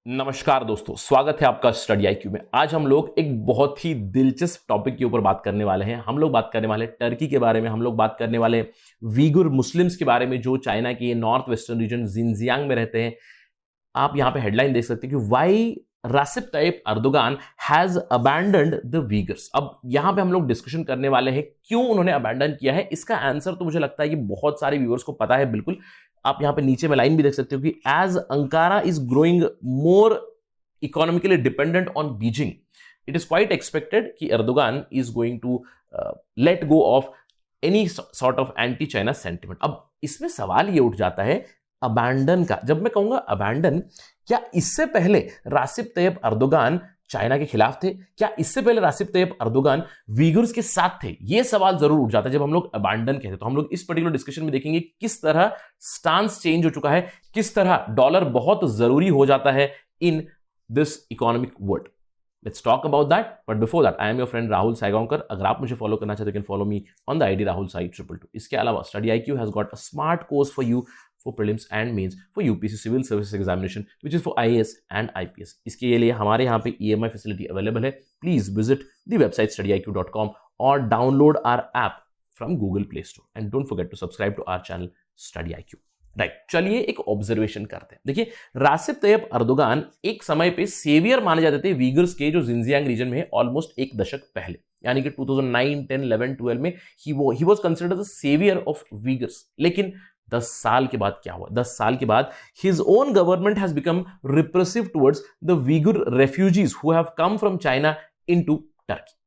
नमस्कार दोस्तों, स्वागत है आपका स्टडी आईक्यू में। आज हम लोग एक बहुत ही दिलचस्प टॉपिक के ऊपर बात करने वाले हैं। हम लोग बात करने वाले हैं टर्की के बारे में। हम लोग बात करने वाले हैं वीगुर मुस्लिम्स के बारे में जो चाइना के नॉर्थ वेस्टर्न रीजन जिनजियांग में रहते हैं। आप यहां पे हेडलाइन देख सकते हैं कि why Recep Tayyip Erdogan has abandoned the Uyghurs. अब यहां पे हम लोग डिस्कशन करने वाले हैं क्यों उन्होंने अबैंडन किया है। इसका आंसर तो मुझे लगता है कि बहुत सारे व्यूअर्स को पता है बिल्कुल। आप यहां पे नीचे में लाइन भी देख सकते हो कि as Ankara is growing more economically dependent on Beijing, it is quite expected कि Erdogan is going to let go of any sort of anti China sentiment. अब इसमें सवाल ये उठ जाता है अबैंडन का। जब मैं कहूंगा अबैंडन, क्या इससे पहले रेसिप तायिप अर्दोगान चाइना के खिलाफ थे? क्या इससे पहले रेसिप तायिप अर्दोगान वीगुर्स के साथ थे? यह सवाल जरूर उठ जाता है जब हम लोग अबैंडन कहते हैं। तो हम लोग इस पर्टिकुलर डिस्कशन में देखेंगे किस तरह स्टांस चेंज हो चुका है, किस तरह डॉलर बहुत जरूरी हो जाता है in this economic world. Let's talk about that. But before that, I am your friend Rahul Saigaonkar. अगर आप मुझे फॉलो करना चाहते हो, you can follow me on the ID Rahul Sai 222. इसके अलावा Study IQ has got a smart course for you for prelims and mains for UPSC Civil Services Examination, which is for IAS and IPS. इसके लिए हमारे यहाँ पे EMI facility available है. Please visit the website studyiq.com or download our app from Google Play Store. And don't forget to subscribe to our channel Study IQ. Right, चलिए एक observation करते हैं। देखिए, रेसिप तायिप अर्दोगान एक समय पे सेवियर माने जाते थे वीगर्स के, जो जिनजियांग रीजन में है, ऑलमोस्ट एक दशक पहले, यानी कि 2009, 10, 11, 12 में ही was considered the saviour of Uyghurs. लेकिन 10 साल के बाद क्या हुआ? 10 साल के बाद his own government has become repressive towards the Uyghur refugees who have come from China into Turkey.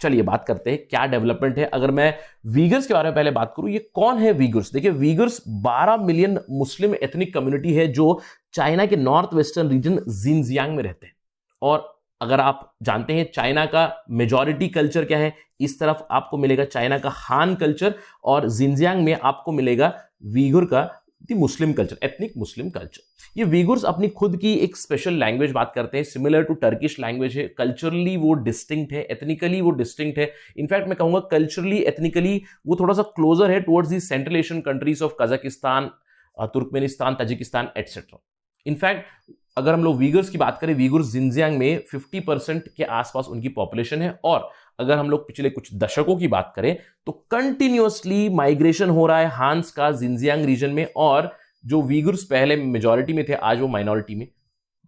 चलिए बात करते हैं क्या डेवलपमेंट है। अगर मैं वीगर्स के बारे में पहले बात करूं, ये कौन है वीगर्स? देखिए, वीगर्स 12 मिलियन मुस्लिम एथनिक कम्युनिटी है जो चाइना के नॉर्थ वेस्टर्न रीजन जिनजियांग में रहते हैं। और अगर आप जानते हैं चाइना का मेजॉरिटी कल्चर क्या है, इस तरफ आपको मिलेगा चाइना का हान कल्चर और जिनजियांग में आपको मिलेगा वीगुर का दी Muslim culture, ethnic Muslim culture. ये वीगुर्स अपनी खुद की एक स्पेशल लैंग्वेज बात करते हैं, सिमिलर टू टर्किश लैंग्वेज है। कल्चरली वो डिस्टिंक्ट है, एथनिकली वो डिस्टिंक्ट है। इनफैक्ट मैं कहूंगा कल्चरली, एथनिकली वो थोड़ा सा क्लोजर है towards the central Asian countries of Kazakhstan, Turkmenistan, Tajikistan etcetera. In fact अगर हम लोग वीगर्स की बात करें, वीगुर्स जिनजियांग में 50% के आसपास उनकी पॉपुलेशन है। और अगर हम लोग पिछले कुछ दशकों की बात करें तो कंटिन्यूअसली माइग्रेशन हो रहा है हान्स का जिनजियांग रीजन में, और जो वीगुर्स पहले मेजॉरिटी में थे आज वो माइनॉरिटी में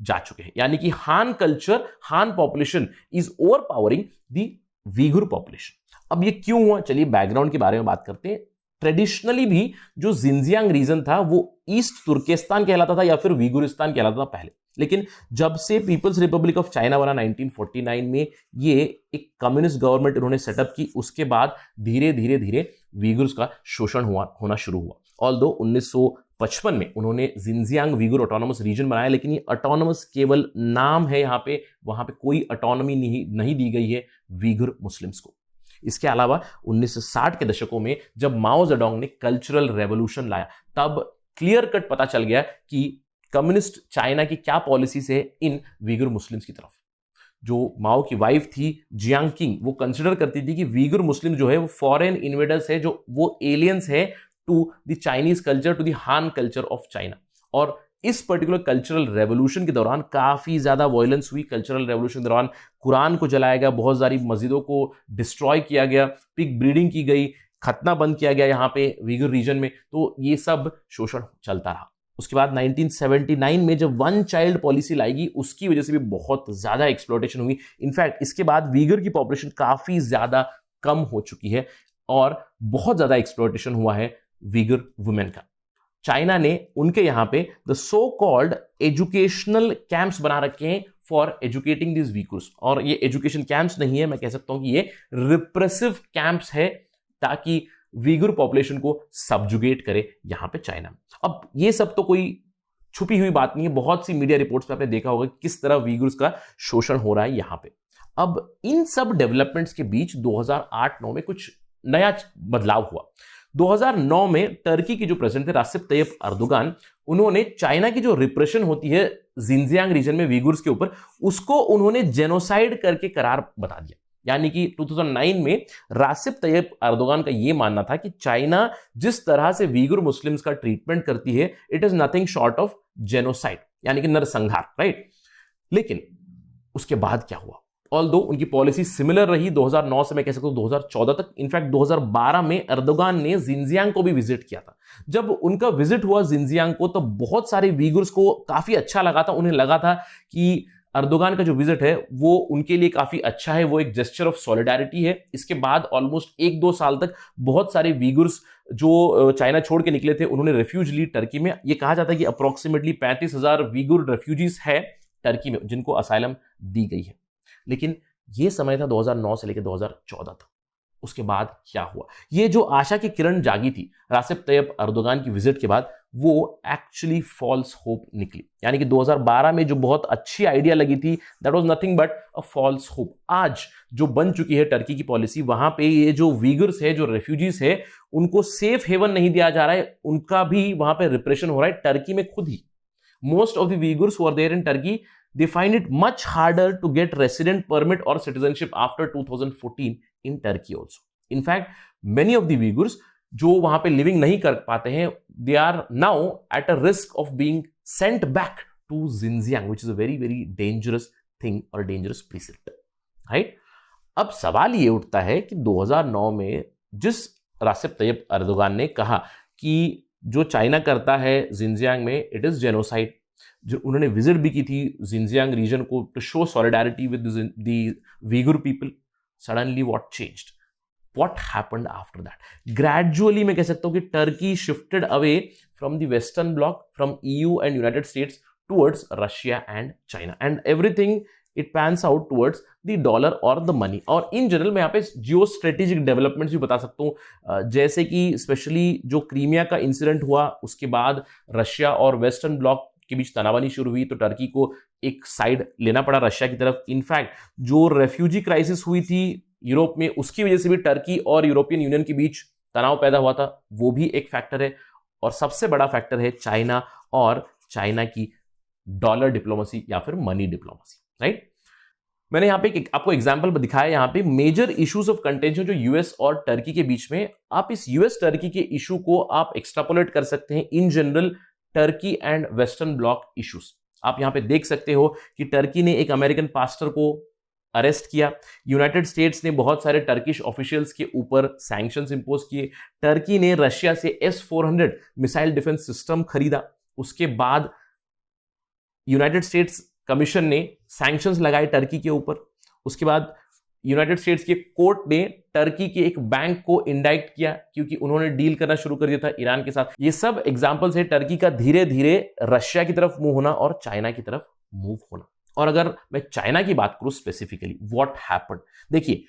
जा चुके हैं। यानी कि Han culture, Han population is overpowering the Uyghur population. अब ये क्यों हुआ? चलिए बैकग्राउंड के बारे में बात करते हैं। ट्रेडिशनली भी जो जिनजियांग रीजन था वो ईस्ट तुर्किस्तान कहलाता था या फिर वीगुरिस्तान कहलाता था पहले। लेकिन जब से पीपल्स रिपब्लिक ऑफ चाइना बना 1949 में, ये एक कम्युनिस्ट गवर्नमेंट उन्होंने सेटअप की, उसके बाद धीरे धीरे धीरे वीगुर्स का शोषण होना शुरू हुआ। ऑल्दो 1955 में उन्होंने जिनजियांग वीगुर ऑटोनोमस रीजन बनाया, लेकिन ये ऑटोनोमस केवल नाम है, यहाँ पे वहां पे कोई ऑटोनॉमी नहीं दी गई है वीगुर मुस्लिम्स को। इसके अलावा 1960 के दशकों में जब माओ जेडोंग ने कल्चरल रेवोल्यूशन लाया, तब क्लियर कट पता चल गया कि कम्युनिस्ट चाइना की क्या पॉलिसीज है इन वीगुर मुस्लिम्स की तरफ। जो माओ की वाइफ थी जियांग किंग, वो कंसिडर करती थी कि वीगुर मुस्लिम जो है वो फॉरेन इन्वेडर्स है, जो वो एलियंस है to the Chinese culture, to the Han culture of China. और इस पर्टिकुलर कल्चरल रेवोल्यूशन के दौरान काफी ज्यादा वायलेंस हुई। कल्चरल रेवोल्यूशन के दौरान कुरान को जलाया गया, बहुत सारी मस्जिदों को डिस्ट्रॉय किया गया, पिग ब्रीडिंग की गई, खतना बंद किया गया यहाँ पे वीगुर रीजन में। तो ये सब शोषण चलता रहा। उसके बाद 1979 में जब वन चाइल्ड पॉलिसी लाएगी, उसकी वजह से भी बहुत ज्यादा एक्सप्लॉयटेशन हुई। इनफैक्ट इसके बाद वीगर की पॉपुलेशन काफी ज्यादा कम हो चुकी है और बहुत ज्यादा एक्सप्लॉयटेशन हुआ है वीगर वुमेन का। चाइना ने उनके यहां पे the so called educational camps बना रखे हैं फॉर एजुकेटिंग दिस वीगुर्स। और ये एजुकेशन कैंप्स नहीं है, मैं कह सकता हूं कि ये रिप्रेसिव कैंप्स है, ताकि वीगुर पॉपुलेशन को सबजुगेट करे यहां पे चाइना। अब ये सब तो कोई छुपी हुई बात नहीं है, बहुत सी मीडिया रिपोर्ट्स पे आपने देखा होगा किस तरह वीगुर्स का शोषण हो रहा है यहां पे। अब इन सब डेवलपमेंट्स के बीच 2008-9 में कुछ नया बदलाव हुआ। 2009 में टर्की के जो प्रेसिडेंट थे रेसिप तायिप अर्दोगान, उन्होंने चाइना की जो रिप्रेशन होती है जिनजियांग रीजन में वीगुर्स के ऊपर, उसको उन्होंने जेनोसाइड करके करार बता दिया। यानी कि 2009 में रेसिप तायिप अर्दोगान का यह मानना था कि चाइना जिस तरह से वीगुर मुस्लिम्स का ट्रीटमेंट करती है, it is nothing short of genocide, यानी कि नरसंहार, राइट। लेकिन उसके बाद क्या हुआ? ऑल्दो उनकी पॉलिसी सिमिलर रही 2009 से मैं कह सकता हूं 2014 तक। इनफैक्ट 2012 में एर्दोगान ने जिनजियांग को भी विजिट किया था। जब उनका विजिट हुआ जिनजियांग को तो बहुत सारे वीगुर्स को काफी अच्छा लगा था। उन्हें लगा था कि एर्दोगान का जो विजिट है वो उनके लिए काफी अच्छा है, वो एक जेस्चर ऑफ सॉलिडारिटी है। इसके बाद ऑलमोस्ट 1-2 साल तक बहुत सारे वीगुर्स जो चाइना छोड़ के निकले थे उन्होंने रेफ्यूज ली टर्की में। यह कहा जाता है कि अप्रोक्सीमेटली 35,000 वीगुर रेफ्यूजीज है टर्की में जिनको असाइलम दी गई है। लेकिन यह समय था 2009 से लेकर 2014 तक। उसके बाद क्या हुआ? ये जो आशा की किरण जागी थी रासिप तैयब एर्दोगान की विजिट के बाद, वो एक्चुअली फॉल्स होप निकली। यानी कि 2012 में जो बहुत अच्छी आइडिया लगी थी, that was nothing but a false hope. आज जो बन चुकी है टर्की की पॉलिसी, वहां पे ये जो वीगर्स है, जो रेफ्यूजीज है, उनको सेफ हेवन नहीं दिया जा रहा है, उनका भी वहां पे रिप्रेशन हो रहा है टर्की में खुद ही। Most of the Uyghurs who are there in Turkey, they find it much harder to get resident permit or citizenship after 2014 in Turkey also. In fact, many of the Uyghurs जो वहां पे living नहीं कर पाते हैं, they are now at a risk of being sent back to Xinjiang, which is a very very dangerous thing or dangerous precedent, right? अब सवाल ये उठता है कि 2009 में जिस रासिप तैयब एर्दोगान ने कहा कि जो चाइना करता है जिनजियांग में इट इज जेनोसाइड, जो उन्होंने विजिट भी की थी जिनजियांग रीजन को to show solidarity with the Uyghur people, suddenly what changed? What happened after that? Gradually मैं कह सकता हूं कि Turkey shifted away from the western bloc, from EU and United States towards Russia and China, and everything it pans out towards the dollar और the money. और in general मैं यहाँ पे जियो स्ट्रेटेजिक डेवलपमेंट्स भी बता सकता हूँ, जैसे कि स्पेशली जो क्रीमिया का इंसिडेंट हुआ, उसके बाद रशिया और वेस्टर्न ब्लॉक के बीच तनावानी शुरू हुई, तो टर्की को एक साइड लेना पड़ा रशिया की तरफ। इनफैक्ट जो रेफ्यूजी क्राइसिस हुई थी यूरोप में, उसकी वजह से भी टर्की और यूरोपियन यूनियन के बीच तनाव पैदा हुआ था, वो भी एक फैक्टर है। और सबसे बड़ा फैक्टर है चाइना और चाइना की डॉलर डिप्लोमेसी या फिर मनी डिप्लोमेसी, राइट? मैंने यहाँ पे आपको एग्जाम्पल दिखाया, यहाँ पे मेजर इश्यूज ऑफ कंटेंशन जो यूएस और टर्की के बीच में। आप इस यूएस टर्की के इशू को आप एक्सट्रापोलेट कर सकते हैं in general Turkey and western block issues. आप यहां पे देख सकते हो कि टर्की ने एक अमेरिकन पास्टर को अरेस्ट किया, यूनाइटेड स्टेट्स ने बहुत सारे टर्किश ऑफिशियल्स के ऊपर सैंक्शंस इंपोज किए, टर्की ने रशिया से S-400 मिसाइल डिफेंस सिस्टम खरीदा, उसके बाद यूनाइटेड स्टेट्स कमीशन ने सैंक्शंस लगाए टर्की के ऊपर, उसके बाद यूनाइटेड स्टेट्स के कोर्ट ने टर्की के एक बैंक को इंडाइक्ट किया क्योंकि उन्होंने डील करना शुरू कर दिया था ईरान के साथ। ये सब एग्जांपल्स है टर्की का धीरे धीरे रशिया की तरफ मूव होना और चाइना की तरफ मूव होना। और अगर मैं चाइना की बात करूं स्पेसिफिकली, व्हाट हैपेंड? देखिए,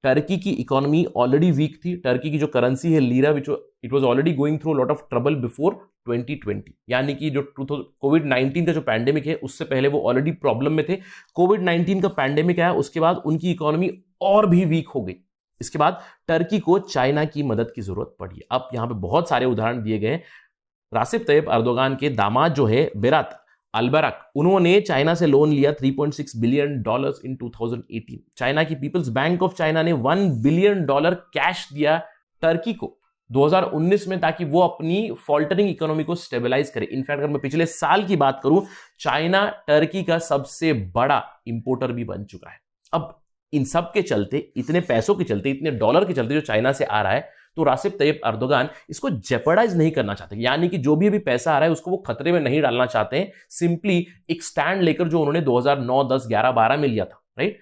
टर्की की इकोनॉमी ऑलरेडी वीक थी। टर्की की जो करेंसी है lira, which it was already going through lot of trouble before 2020, यानी कि जो कोविड-19 का जो पैंडेमिक है उससे पहले वो ऑलरेडी प्रॉब्लम में थे। कोविड-19 का पैंडेमिक आया, उसके बाद उनकी इकोनॉमी और भी वीक हो गई। इसके बाद टर्की को चाइना की मदद की जरूरत पड़ी। अब यहां पे बहुत सारे उदाहरण दिए गए हैं। रासिप तैयब एर्दोगान के दामाद जो है बेरात अल्बरक, उन्होंने चाइना से लोन लिया $3.6 बिलियन इन 2018। चाइना की पीपल्स बैंक ऑफ चाइना ने $1 बिलियन कैश दिया टर्की को 2019 में, ताकि वो अपनी फॉल्टरिंग इकोनॉमी को स्टेबलाइज करे। इनफैक्ट अगर मैं पिछले साल की बात करूं, चाइना टर्की का सबसे बड़ा इंपोर्टर भी बन चुका है। अब इन सब के चलते, इतने पैसों के चलते, इतने डॉलर के चलते जो चाइना से आ रहा है, तो रासिप तैयब एर्दोगान इसको जेपरडाइज नहीं करना चाहते, यानी कि जो भी अभी पैसा आ रहा है उसको वो खतरे में नहीं डालना चाहते हैं। सिंपली एक स्टैंड लेकर जो उन्होंने 2009, 10, 11, 12 में लिया था, राइट,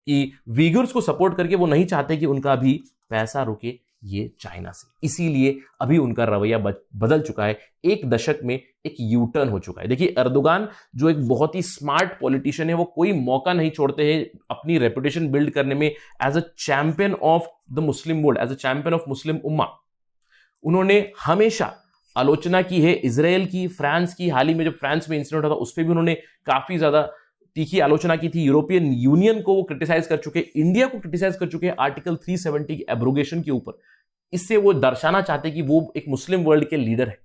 कि वीगर्स को सपोर्ट करके वो नहीं चाहते कि उनका भी पैसा रुके ये चाइना से। इसीलिए अभी उनका रवैया बदल चुका है। एक दशक में एक यू टर्न हो चुका है। देखिए, एर्दोगान जो एक बहुत ही स्मार्ट पॉलिटिशियन है, वो कोई मौका नहीं छोड़ते हैं अपनी रेपुटेशन बिल्ड करने में as a champion of the Muslim world, as a champion of Muslim उम्मा। उन्होंने हमेशा आलोचना की है इजराइल की, फ्रांस की। हाल ही में जब फ्रांस में इंसिडेंट हुआ था उस पर भी उन्होंने काफी ज्यादा तीखी आलोचना की थी। यूरोपियन यूनियन को वो क्रिटिसाइज कर चुके, इंडिया को क्रिटिसाइज कर चुके आर्टिकल 370 की एब्रोगेशन के ऊपर। इससे वो दर्शाना चाहते कि वो एक मुस्लिम वर्ल्ड के लीडर है।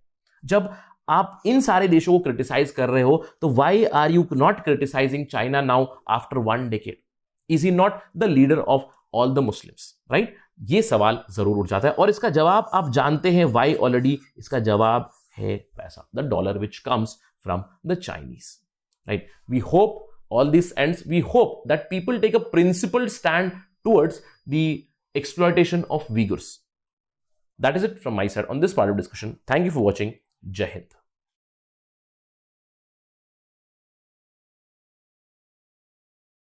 जब आप इन सारे देशों को क्रिटिसाइज कर रहे हो, तो why are you not criticising China now after 1 decade? Is he not the leader of all the Muslims, right? ये सवाल जरूर उठ जाता है और इसका जवाब आप जानते हैं व्हाई ऑलरेडी। इसका जवाब है पैसा, the dollar which comes from the Chinese, right? We hope all this ends, we hope that people take a principled stand towards the exploitation of Uyghurs. That is it from my side on this part of discussion. Thank you for watching. Jai Hind.